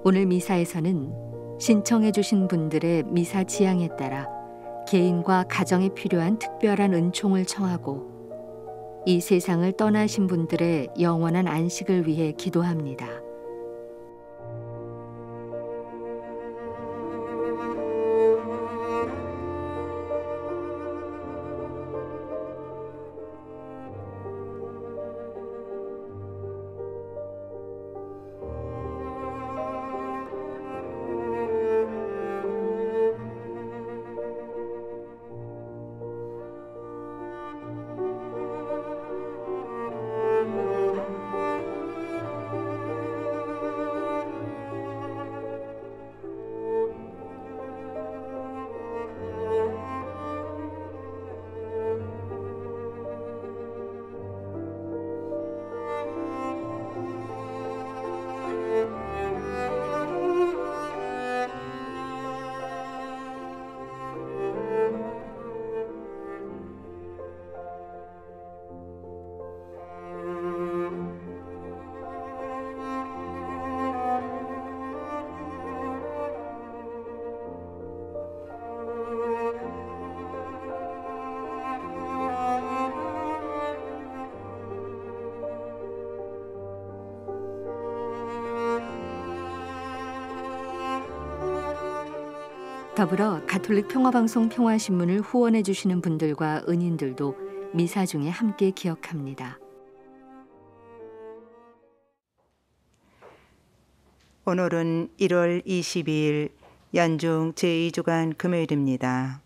오늘 미사에서는 신청해 주신 분들의 미사 지향에 따라 개인과 가정에 필요한 특별한 은총을 청하고 이 세상을 떠나신 분들의 영원한 안식을 위해 기도합니다. 더불어 가톨릭 평화방송 평화신문을 후원해 주시는 분들과 은인들도 미사 중에 함께 기억합니다. 오늘은 1월 22일 연중 제2주간 금요일입니다.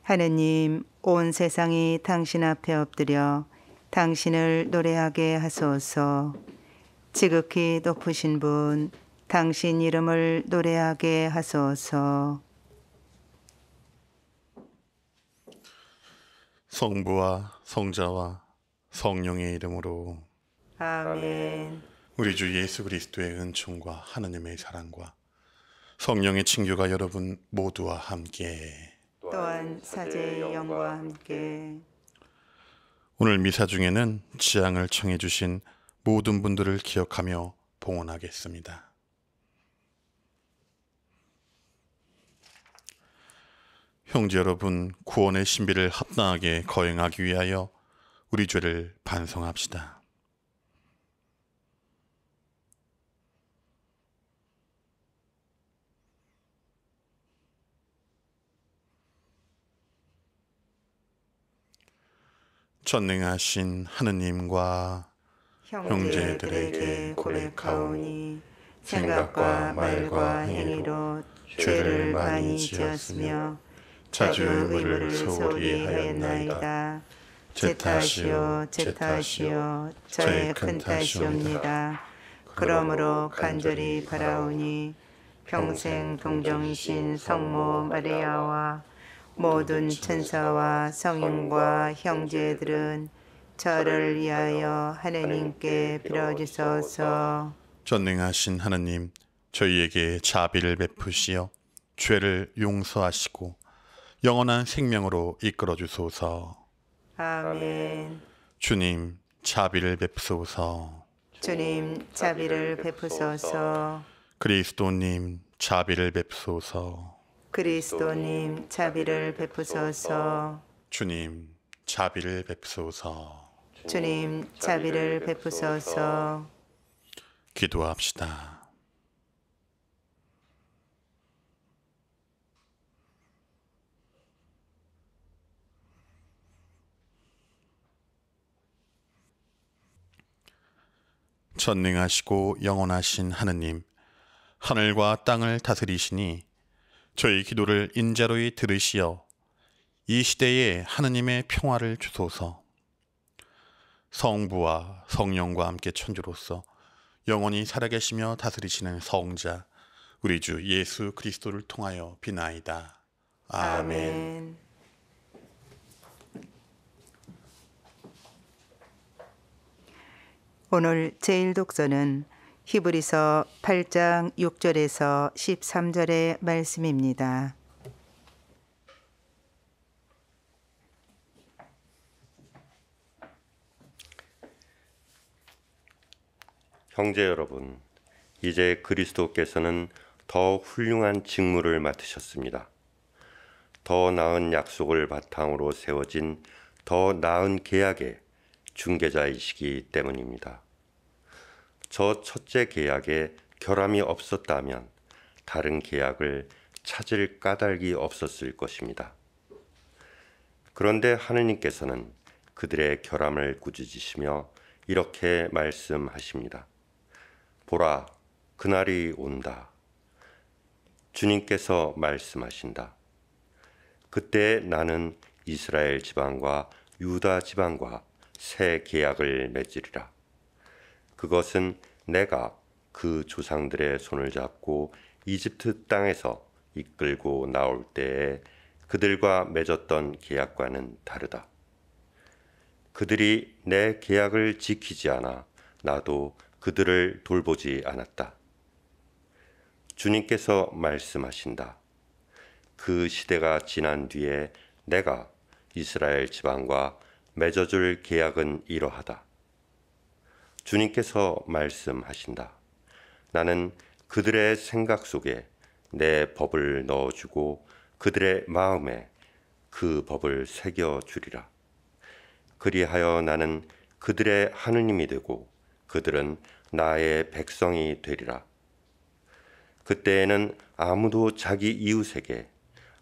하느님, 온 세상이 당신 앞에 엎드려 당신을 노래하게 하소서. 지극히 높으신 분, 당신 이름을 노래하게 하소서. 성부와 성자와 성령의 이름으로 아멘. 우리 주 예수 그리스도의 은총과 하느님의 사랑과 성령의 친교가 여러분 모두와 함께 또한 사제의 영과 함께 오늘 미사 중에는 지향을 청해 주신 모든 분들을 기억하며 봉헌하겠습니다. 형제 여러분, 구원의 신비를 합당하게 거행하기 위하여 우리 죄를 반성합시다. 전능하신 하느님과 형제들에게 고백하오니 생각과 말과 행위로 죄를 많이 지었으며 자주 의무를 소홀히 하였나이다. 제 탓이요 제 탓이요 저의 큰 탓이옵니다. 그러므로 간절히 바라오니 평생 동정이신 성모 마리아와 모든 천사와 성인과 형제들은 저를 위하여 하느님께 빌어주소서. 전능하신 하느님, 저희에게 자비를 베푸시어 죄를 용서하시고 영원한 생명으로 이끌어 주소서. 아멘. 주님, 자비를 베푸소서. 주님, 자비를 베푸소서. 그리스도님, 자비를 베푸소서. 그리스도님, 자비를 베푸소서. 주님, 자비를 베푸소서. 주님, 자비를 베푸소서. 기도합시다. 전능하시고 영원하신 하느님, 하늘과 땅을 다스리시니 저희 기도를 인자로이 들으시어 이 시대에 하느님의 평화를 주소서. 성부와 성령과 함께 천주로서 영원히 살아계시며 다스리시는 성자 우리 주 예수 그리스도를 통하여 비나이다. 아멘. 오늘 제1독서는 히브리서 8장 6절에서 13절의 말씀입니다. 형제 여러분, 이제 그리스도께서는 더 훌륭한 직무를 맡으셨습니다. 더 나은 약속을 바탕으로 세워진 더 나은 계약의 중개자이시기 때문입니다. 저 첫째 계약에 결함이 없었다면 다른 계약을 찾을 까닭이 없었을 것입니다. 그런데 하느님께서는 그들의 결함을 꾸짖으시며 이렇게 말씀하십니다. 보라, 그날이 온다. 주님께서 말씀하신다. 그때 나는 이스라엘 지방과 유다 지방과 새 계약을 맺으리라. 그것은 내가 그 조상들의 손을 잡고 이집트 땅에서 이끌고 나올 때에 그들과 맺었던 계약과는 다르다. 그들이 내 계약을 지키지 않아 나도 그들을 돌보지 않았다. 주님께서 말씀하신다. 그 시대가 지난 뒤에 내가 이스라엘 지방과 맺어줄 계약은 이러하다. 주님께서 말씀하신다. 나는 그들의 생각 속에 내 법을 넣어주고 그들의 마음에 그 법을 새겨주리라. 그리하여 나는 그들의 하느님이 되고 그들은 나의 백성이 되리라. 그때에는 아무도 자기 이웃에게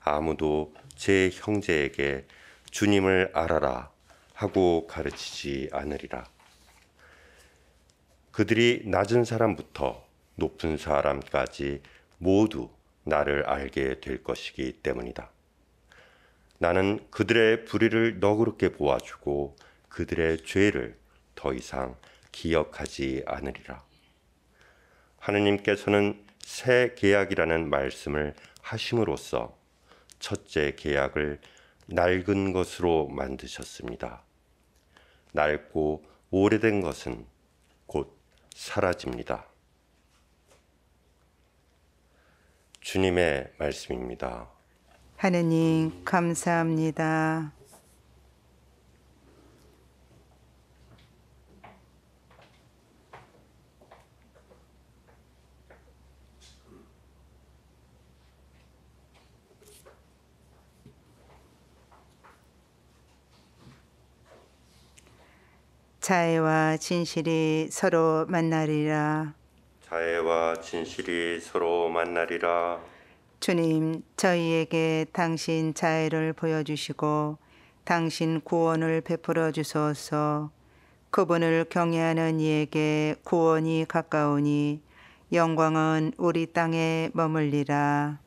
아무도 제 형제에게 주님을 알아라 하고 가르치지 않으리라. 그들이 낮은 사람부터 높은 사람까지 모두 나를 알게 될 것이기 때문이다. 나는 그들의 불의를 너그럽게 보아주고 그들의 죄를 더 이상 기억하지 않으리라. 하느님께서는 새 계약이라는 말씀을 하심으로써 첫째 계약을 낡은 것으로 만드셨습니다. 낡고 오래된 것은 곧 사라집니다. 주님의 말씀입니다. 하느님 감사합니다. 자애와 진실이 서로 만나리라. 자애와 진실이 서로 만나리라. 주님, 저희에게 당신 자애를 보여주시고 당신 구원을 베풀어 주소서. 그분을 경외하는 이에게 구원이 가까우니 영광은 우리 땅에 머물리라.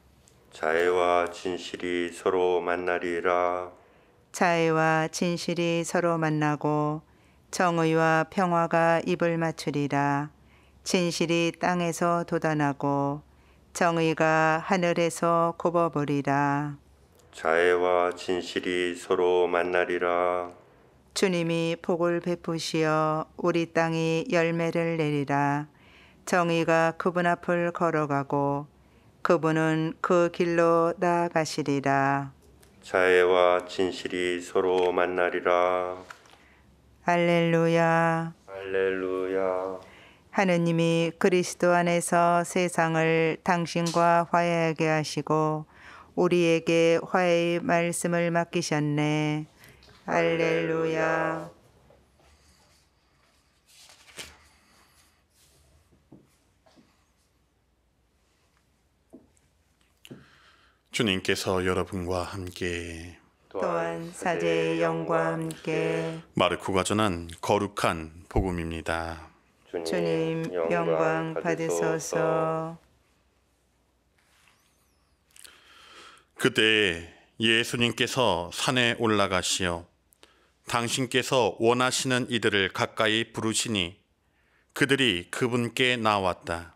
자애와 진실이 서로 만나리라. 자애와 진실이 서로 만나고 정의와 평화가 입을 맞추리라. 진실이 땅에서 돋아나고 정의가 하늘에서 굽어버리라. 자애와 진실이 서로 만나리라. 주님이 복을 베푸시어 우리 땅이 열매를 내리라. 정의가 그분 앞을 걸어가고 그분은 그 길로 나아가시리라. 자애와 진실이 서로 만나리라. 할렐루야. 할렐루야. 하느님이 그리스도 안에서 세상을 당신과 화해하게 하시고 우리에게 화해의 말씀을 맡기셨네. 할렐루야. 주님께서 여러분과 함께 또한 사제의 영과 함께 마르코가 전한 거룩한 복음입니다. 주님 영광 받으소서. 그때 예수님께서 산에 올라가시어 당신께서 원하시는 이들을 가까이 부르시니 그들이 그분께 나왔다.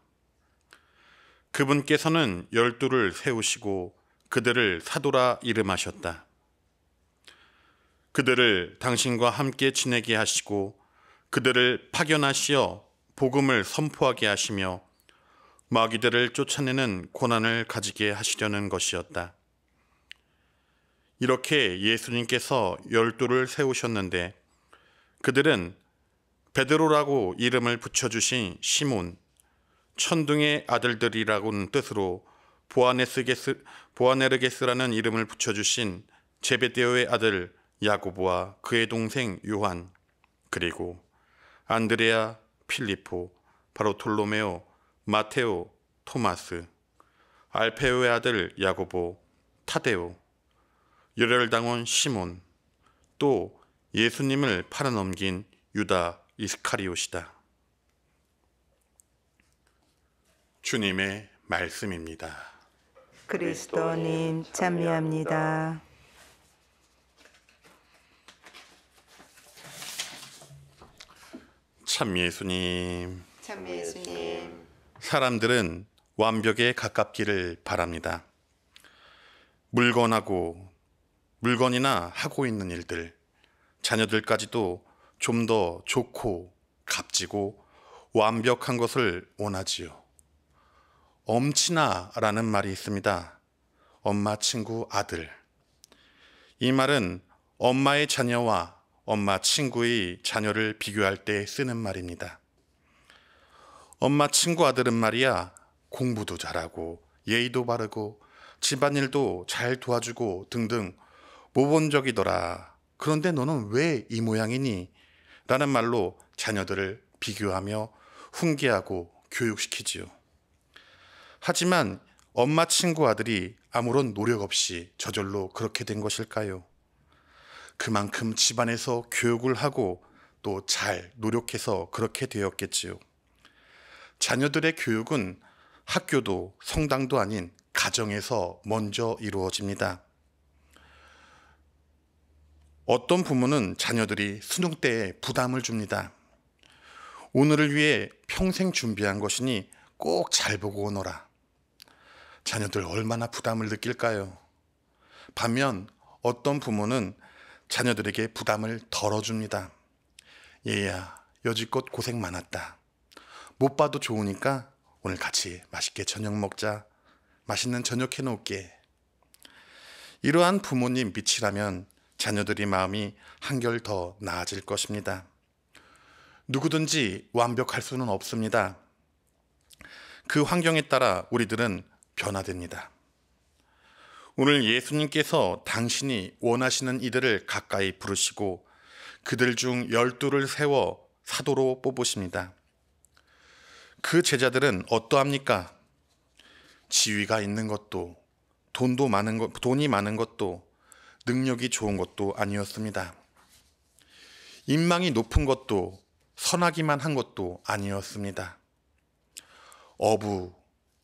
그분께서는 12를 세우시고 그들을 사도라 이름하셨다. 그들을 당신과 함께 지내게 하시고 그들을 파견하시어 복음을 선포하게 하시며 마귀들을 쫓아내는 고난을 가지게 하시려는 것이었다. 이렇게 예수님께서 12를 세우셨는데 그들은 베드로라고 이름을 붙여주신 시몬, 천둥의 아들들이라고는 뜻으로 보아네르게스라는 이름을 붙여주신 제베데오의 아들 야고보와 그의 동생 요한, 그리고 안드레아, 필리포, 바르톨로메오, 마테오, 토마스, 알페오의 아들 야고보, 타데오, 열혈당원 시몬, 또 예수님을 팔아넘긴 유다 이스카리옷이다. 주님의 말씀입니다. 그리스도님 찬미합니다. 참 예수님, 참 예수님. 사람들은 완벽에 가깝기를 바랍니다. 물건이나 하고 있는 일들, 자녀들까지도 좀 더 좋고 값지고 완벽한 것을 원하지요. 엄친아라는 말이 있습니다. 엄마, 친구, 아들. 이 말은 엄마의 자녀와 엄마, 친구의 자녀를 비교할 때 쓰는 말입니다. 엄마, 친구, 아들은 말이야 공부도 잘하고 예의도 바르고 집안일도 잘 도와주고 등등 모범적이더라. 그런데 너는 왜 이 모양이니? 라는 말로 자녀들을 비교하며 훈계하고 교육시키지요. 하지만 엄마, 친구, 아들이 아무런 노력 없이 저절로 그렇게 된 것일까요? 그만큼 집안에서 교육을 하고 또 잘 노력해서 그렇게 되었겠지요. 자녀들의 교육은 학교도 성당도 아닌 가정에서 먼저 이루어집니다. 어떤 부모는 자녀들이 수능 때에 부담을 줍니다. 오늘을 위해 평생 준비한 것이니 꼭 잘 보고 오너라. 자녀들 얼마나 부담을 느낄까요? 반면 어떤 부모는 자녀들에게 부담을 덜어줍니다. 얘야, 여지껏 고생 많았다. 못 봐도 좋으니까 오늘 같이 맛있게 저녁 먹자. 맛있는 저녁 해놓을게. 이러한 부모님 빛이라면 자녀들의 마음이 한결 더 나아질 것입니다. 누구든지 완벽할 수는 없습니다. 그 환경에 따라 우리들은 변화됩니다. 오늘 예수님께서 당신이 원하시는 이들을 가까이 부르시고 그들 중 12를 세워 사도로 뽑으십니다. 그 제자들은 어떠합니까? 지위가 있는 것도 돈이 많은 것도 능력이 좋은 것도 아니었습니다. 인망이 높은 것도 선하기만 한 것도 아니었습니다. 어부,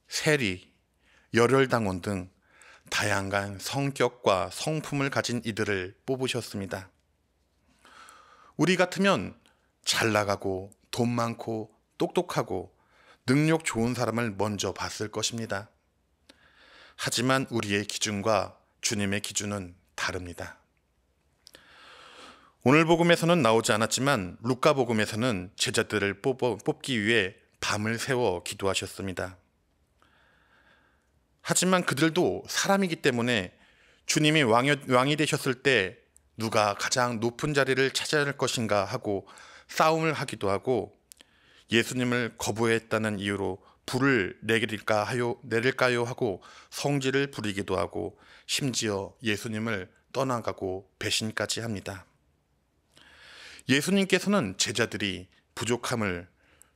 세리, 열혈당원 등 다양한 성격과 성품을 가진 이들을 뽑으셨습니다. 우리 같으면 잘 나가고 돈 많고 똑똑하고 능력 좋은 사람을 먼저 봤을 것입니다. 하지만 우리의 기준과 주님의 기준은 다릅니다. 오늘 복음에서는 나오지 않았지만 루카 복음에서는 제자들을 뽑기 위해 밤을 새워 기도하셨습니다. 하지만 그들도 사람이기 때문에 주님이 왕이 되셨을 때 누가 가장 높은 자리를 차지할 것인가 하고 싸움을 하기도 하고 예수님을 거부했다는 이유로 불을 내릴까요 하고 성질을 부리기도 하고 심지어 예수님을 떠나가고 배신까지 합니다. 예수님께서는 제자들이 부족함을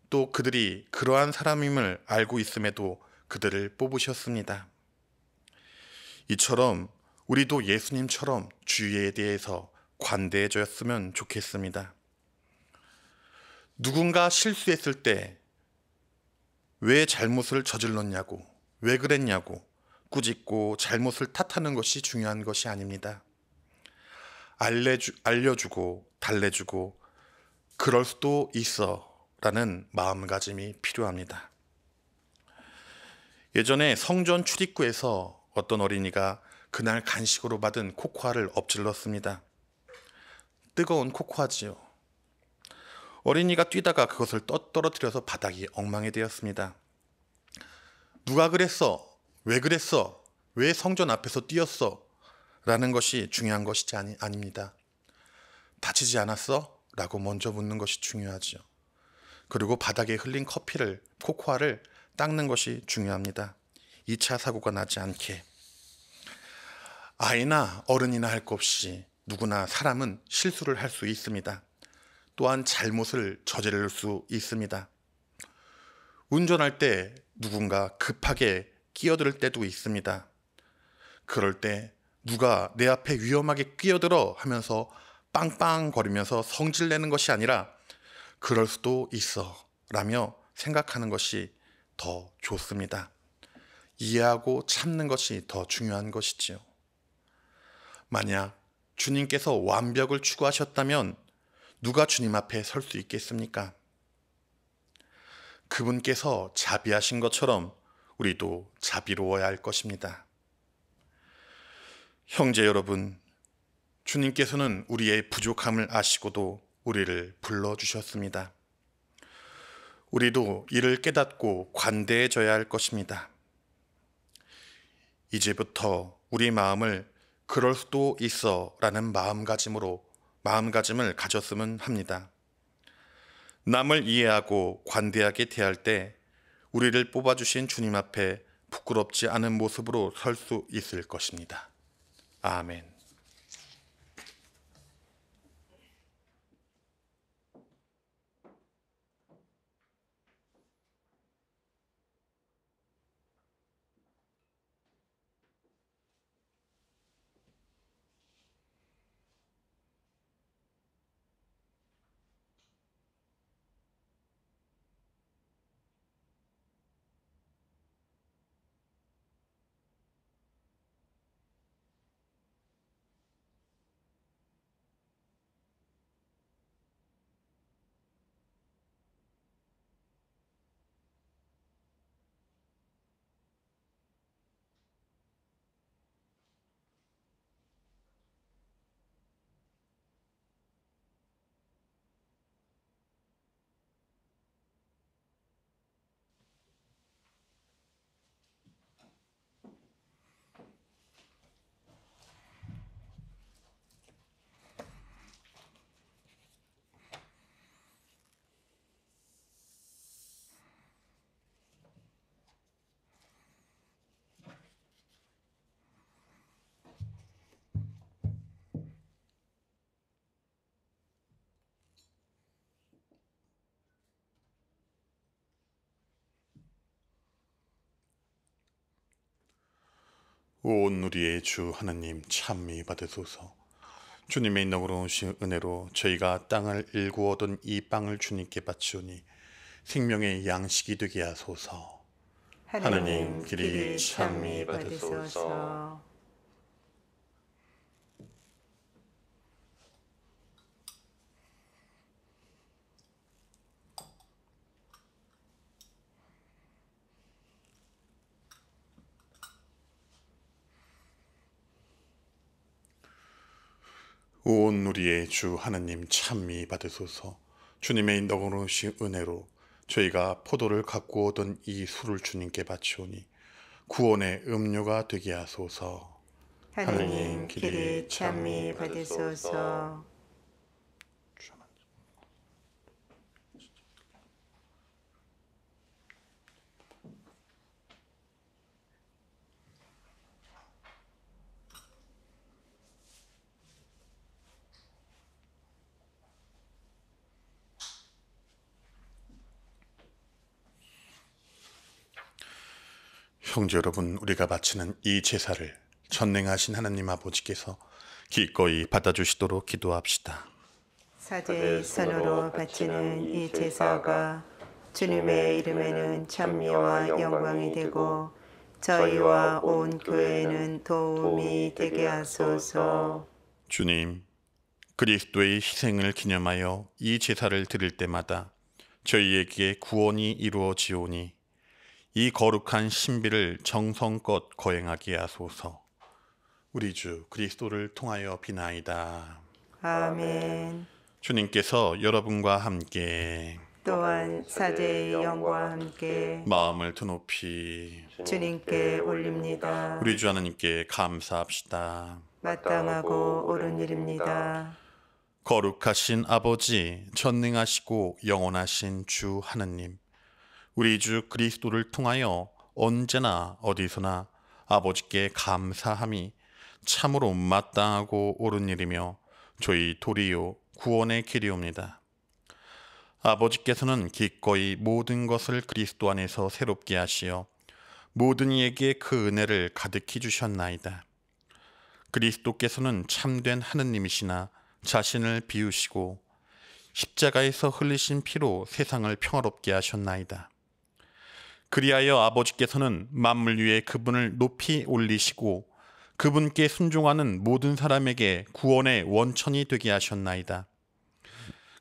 또 그들이 그러한 사람임을 알고 있음에도 그들을 뽑으셨습니다. 이처럼 우리도 예수님처럼 주위에 대해서 관대해졌으면 좋겠습니다. 누군가 실수했을 때 왜 잘못을 저질렀냐고, 왜 그랬냐고 꾸짖고 잘못을 탓하는 것이 중요한 것이 아닙니다. 알려주고 달래주고 그럴 수도 있어 라는 마음가짐이 필요합니다. 예전에 성전 출입구에서 어떤 어린이가 그날 간식으로 받은 코코아를 엎질렀습니다. 뜨거운 코코아지요. 어린이가 뛰다가 그것을 떨어뜨려서 바닥이 엉망이 되었습니다. 누가 그랬어? 왜 그랬어? 왜 성전 앞에서 뛰었어? 라는 것이 중요한 것이 아닙니다. 다치지 않았어? 라고 먼저 묻는 것이 중요하죠. 그리고 바닥에 흘린 코코아를 닦는 것이 중요합니다. 2차 사고가 나지 않게. 아이나 어른이나 할 것 없이 누구나 사람은 실수를 할 수 있습니다. 또한 잘못을 저지를 수 있습니다. 운전할 때 누군가 급하게 끼어들 때도 있습니다. 그럴 때 누가 내 앞에 위험하게 끼어들어 하면서 빵빵거리면서 성질내는 것이 아니라 그럴 수도 있어 라며 생각하는 것이 더 좋습니다. 이해하고 참는 것이 더 중요한 것이지요. 만약 주님께서 완벽을 추구하셨다면 누가 주님 앞에 설 수 있겠습니까? 그분께서 자비하신 것처럼 우리도 자비로워야 할 것입니다. 형제 여러분, 주님께서는 우리의 부족함을 아시고도 우리를 불러주셨습니다. 우리도 이를 깨닫고 관대해져야 할 것입니다. 이제부터 우리 마음을 그럴 수도 있어 라는 마음가짐을 가졌으면 합니다. 남을 이해하고 관대하게 대할 때 우리를 뽑아주신 주님 앞에 부끄럽지 않은 모습으로 설 수 있을 것입니다. 아멘. 온 우리의 주 하나님 찬미 받으소서. 주님의 너그러우신 은혜로 저희가 땅을 일구 얻은 이 빵을 주님께 바치오니 생명의 양식이 되게 하소서. 하나님 길이 찬미 받으소서. 온 우리의 주 하나님 찬미 받으소서. 주님의 너그러우신 은혜로 저희가 포도를 갖고 오던 이 술을 주님께 바치오니 구원의 음료가 되게 하소서. 하나님 길이 찬미 받으소서. 형제 여러분, 우리가 바치는 이 제사를 전능하신 하나님 아버지께서 기꺼이 받아주시도록 기도합시다. 사제의 손으로 바치는 이 제사가 주님의 이름에는 찬미와 영광이 되고 저희와 온 교회에는 도움이 되게 하소서. 주님, 그리스도의 희생을 기념하여 이 제사를 드릴 때마다 저희에게 구원이 이루어지오니 이 거룩한 신비를 정성껏 거행하게 하소서. 우리 주 그리스도를 통하여 비나이다. 아멘. 주님께서 여러분과 함께 또한 사제의 영과 함께 마음을 드높이 주님께 올립니다. 우리 주 하나님께 감사합시다. 마땅하고 옳은 일입니다. 거룩하신 아버지, 전능하시고 영원하신 주 하나님, 우리 주 그리스도를 통하여 언제나 어디서나 아버지께 감사함이 참으로 마땅하고 옳은 일이며 저희 도리요 구원의 길이옵니다. 아버지께서는 기꺼이 모든 것을 그리스도 안에서 새롭게 하시어 모든 이에게 그 은혜를 가득히 주셨나이다. 그리스도께서는 참된 하느님이시나 자신을 비우시고 십자가에서 흘리신 피로 세상을 평화롭게 하셨나이다. 그리하여 아버지께서는 만물 위에 그분을 높이 올리시고 그분께 순종하는 모든 사람에게 구원의 원천이 되게 하셨나이다.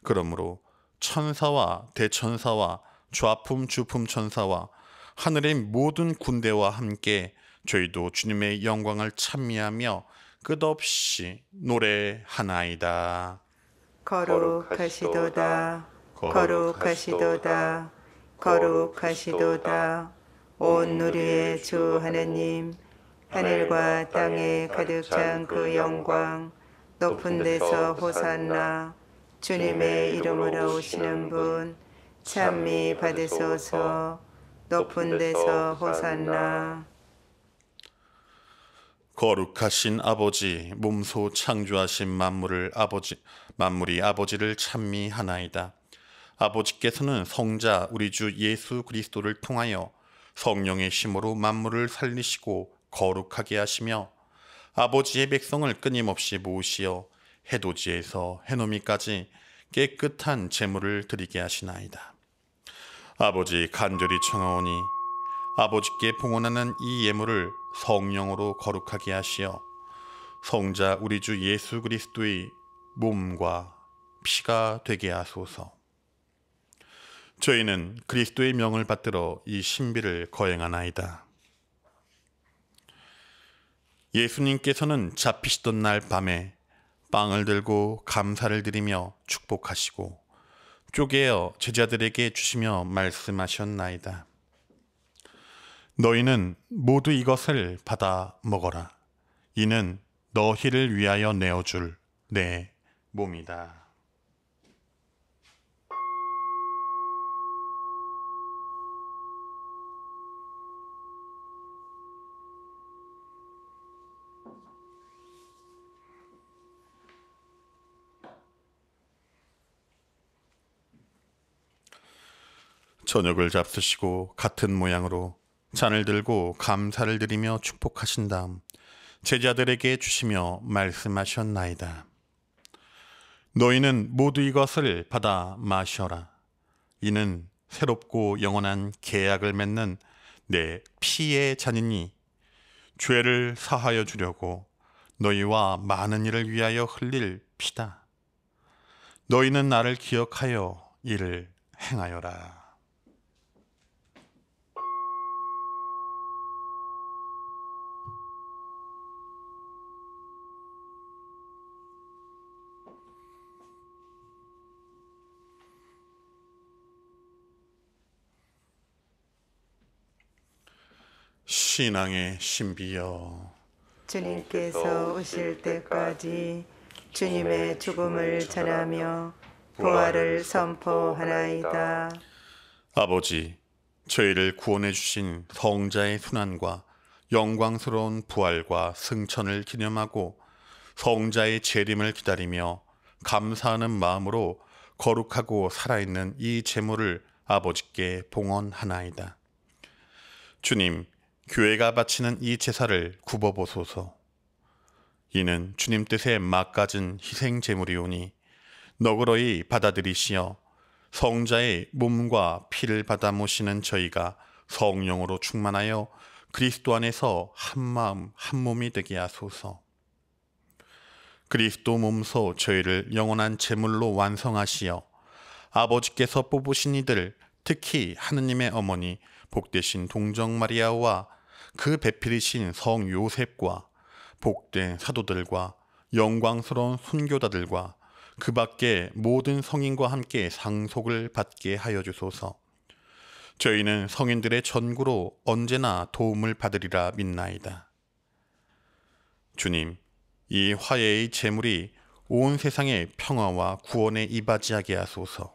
그러므로 천사와 대천사와 좌품 주품 천사와 하늘의 모든 군대와 함께 저희도 주님의 영광을 찬미하며 끝없이 노래하나이다. 거룩하시도다. 거룩하시도다. 거룩하시도다. 온 누리의 주 하느님, 하늘과 땅에 가득 찬 그 영광, 높은 데서 호산나. 주님의 이름으로 오시는 분 찬미 받으소서. 높은 데서 호산나. 거룩하신 아버지, 몸소 창조하신 만물이 아버지를 찬미하나이다. 아버지께서는 성자 우리 주 예수 그리스도를 통하여 성령의 힘으로 만물을 살리시고 거룩하게 하시며 아버지의 백성을 끊임없이 모으시어 해돋이에서 해노미까지 깨끗한 제물을 드리게 하시나이다. 아버지 간절히 청하오니 아버지께 봉헌하는 이 예물을 성령으로 거룩하게 하시어 성자 우리 주 예수 그리스도의 몸과 피가 되게 하소서. 저희는 그리스도의 명을 받들어 이 신비를 거행하나이다. 예수님께서는 잡히시던 날 밤에 빵을 들고 감사를 드리며 축복하시고 쪼개어 제자들에게 주시며 말씀하셨나이다. 너희는 모두 이것을 받아 먹어라. 이는 너희를 위하여 내어줄 내 몸이다. 저녁을 잡수시고 같은 모양으로 잔을 들고 감사를 드리며 축복하신 다음 제자들에게 주시며 말씀하셨나이다. 너희는 모두 이것을 받아 마셔라. 이는 새롭고 영원한 계약을 맺는 내 피의 잔이니 죄를 사하여 주려고 너희와 많은 이를 위하여 흘릴 피다. 너희는 나를 기억하여 이를 행하여라. 신앙의 신비여, 주님께서 오실 때까지 주님의 죽음을 전하며 부활을 선포하나이다. 아버지, 저희를 구원해 주신 성자의 순환과 영광스러운 부활과 승천을 기념하고 성자의 재림을 기다리며 감사하는 마음으로 거룩하고 살아있는 이 제물을 아버지께 봉헌하나이다. 주님, 교회가 바치는 이 제사를 굽어보소서. 이는 주님 뜻에 막가진 희생 제물이오니 너그러이 받아들이시어 성자의 몸과 피를 받아 모시는 저희가 성령으로 충만하여 그리스도 안에서 한 마음 한 몸이 되게 하소서. 그리스도 몸소 저희를 영원한 제물로 완성하시어 아버지께서 뽑으신 이들, 특히 하느님의 어머니 복되신 동정 마리아와 그 배필이신 성 요셉과 복된 사도들과 영광스러운 순교자들과 그 밖에 모든 성인과 함께 상속을 받게 하여 주소서. 저희는 성인들의 전구로 언제나 도움을 받으리라 믿나이다. 주님, 이 화해의 제물이 온 세상의 평화와 구원에 이바지하게 하소서.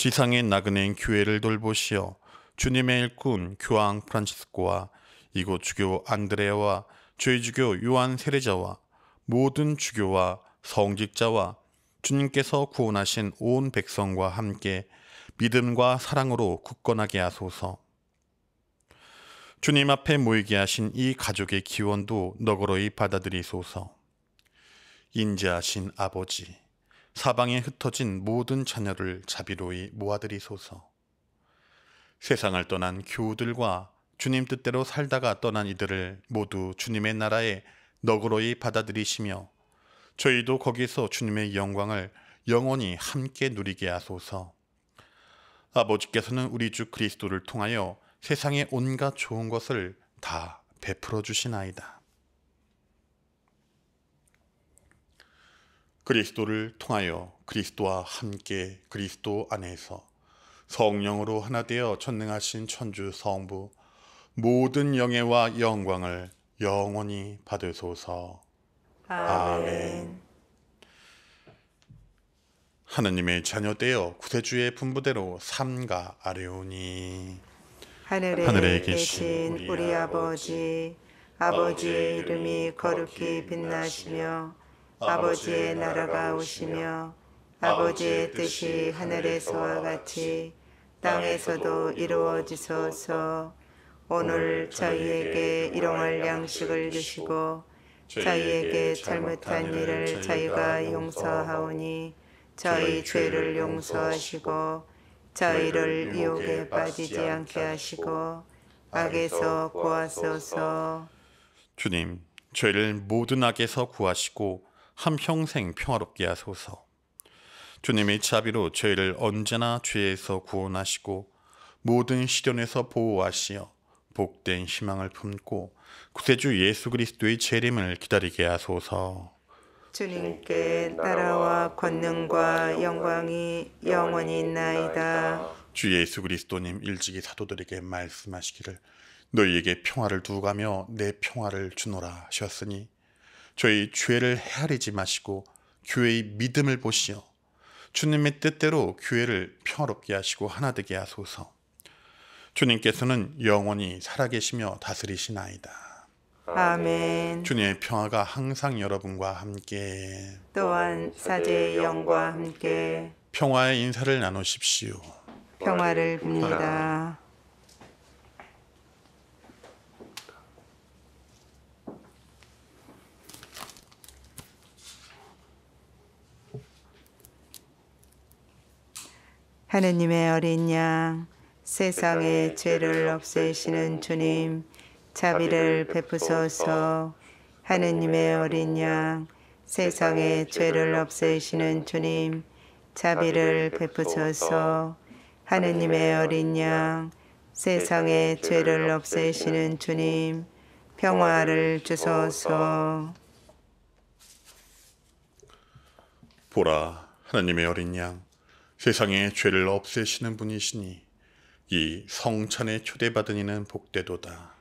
지상의 나그네인 교회를 돌보시어 주님의 일꾼 교황 프란치스코와 이곳 주교 안드레아와 저희 주교 요한 세례자와 모든 주교와 성직자와 주님께서 구원하신 온 백성과 함께 믿음과 사랑으로 굳건하게 하소서. 주님 앞에 모이게 하신 이 가족의 기원도 너그러이 받아들이소서. 인자하신 아버지, 사방에 흩어진 모든 자녀를 자비로이 모아들이소서. 세상을 떠난 교우들과 주님 뜻대로 살다가 떠난 이들을 모두 주님의 나라에 너그러이 받아들이시며 저희도 거기서 주님의 영광을 영원히 함께 누리게 하소서. 아버지께서는 우리 주 그리스도를 통하여 세상의 온갖 좋은 것을 다 베풀어 주시나이다. 그리스도를 통하여 그리스도와 함께 그리스도 안에서 성령으로 하나 되어 전능하신 천주 성부 모든 영예와 영광을 영원히 받으소서. 아멘. 하느님의 자녀되어 구세주의 분부대로 삼가 아뢰오니 하늘에 계신 우리 아버지, 아버지의 이름이 거룩히 빛나시며 아버지의 나라가 오시며 아버지의 뜻이 하늘에서와 같이 땅에서도 이루어지소서. 오늘 저희에게 일용할 양식을 주시고 저희에게 잘못한 일을 저희가 용서하오니 저희 죄를 용서하시고 저희를 유혹에 빠지지 않게 하시고 악에서 구하소서. 주님, 저희를 모든 악에서 구하시고 한평생 평화롭게 하소서. 주님의 자비로 저희를 언제나 죄에서 구원하시고 모든 시련에서 보호하시어 복된 희망을 품고 구세주 예수 그리스도의 재림을 기다리게 하소서. 주님께 나라와 권능과 영광이 영원히 있나이다. 주 예수 그리스도님 일찍이 사도들에게 말씀하시기를 너희에게 평화를 두고 가며 내 평화를 주노라 하셨으니 저희 죄를 헤아리지 마시고 교회의 믿음을 보시어 주님의 뜻대로 교회를 평화롭게 하시고 하나 되게 하소서. 주님께서는 영원히 살아계시며 다스리시나이다. 아멘. 주님의 평화가 항상 여러분과 함께 또한 사제의 영과 함께 평화의 인사를 나누십시오. 평화를 빕니다. 하느님의 어린 양, 세상의 죄를 없애시는 주님, 자비를 베푸소서. 하느님의 어린 양, 세상의 죄를 없애시는 주님, 자비를 베푸소서. 하느님의 어린 양, 세상의 죄를 없애시는 주님, 평화를 주소서. 보라, 하나님의 어린 양, 세상의 죄를 없애시는 분이시니 이 성찬에 초대받은 이는 복되도다.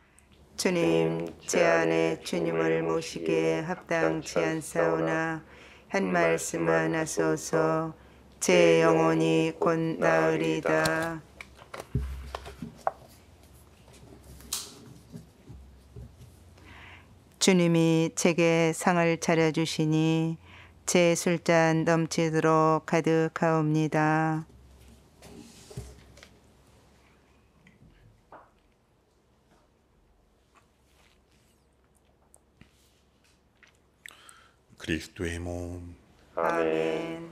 주님, 제 안에 주님을 모시기에 합당치 않사오나 한 말씀만 하소서. 제 영혼이 곧 나으리다. 주님이 제게 상을 차려주시니 제 술잔 넘치도록 가득하옵니다. 그리스도의 몸. 아멘.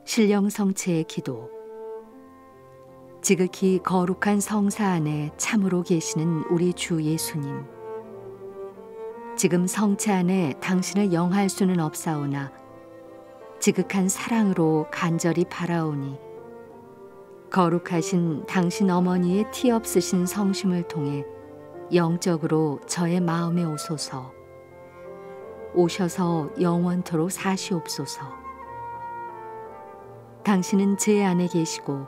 신령 성체의 기도. 지극히 거룩한 성사 안에 참으로 계시는 우리 주 예수님. 지금 성체 안에 당신을 영할 수는 없사오나 지극한 사랑으로 간절히 바라오니 거룩하신 당신 어머니의 티 없으신 성심을 통해 영적으로 저의 마음에 오소서. 오셔서 영원토록 사시옵소서. 당신은 제 안에 계시고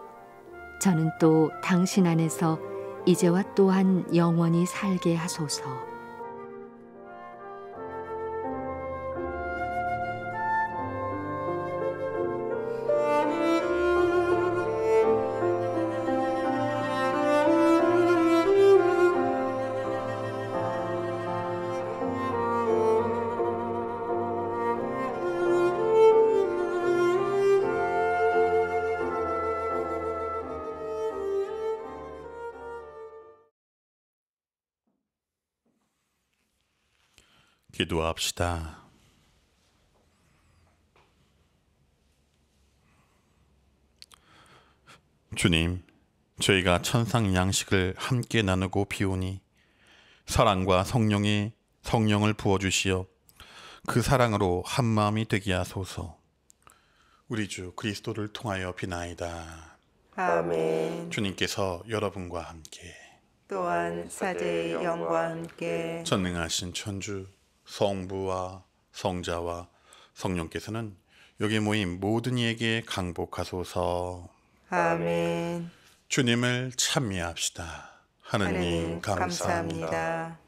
저는 또 당신 안에서 이제와 또한 영원히 살게 하소서. 기도합시다. 주님, 저희가 천상 양식을 함께 나누고 비우니 사랑과 성령을 부어주시어 그 사랑으로 한 마음이 되게 하소서. 우리 주 그리스도를 통하여 비나이다. 아멘. 주님께서 여러분과 함께 또한 사제의 영과 함께 전능하신 천주 성부와 성자와 성령께서는 여기 모인 모든 이에게 강복하소서. 아멘. 주님을 찬미합시다. 하느님 하나님 감사합니다. 감사합니다.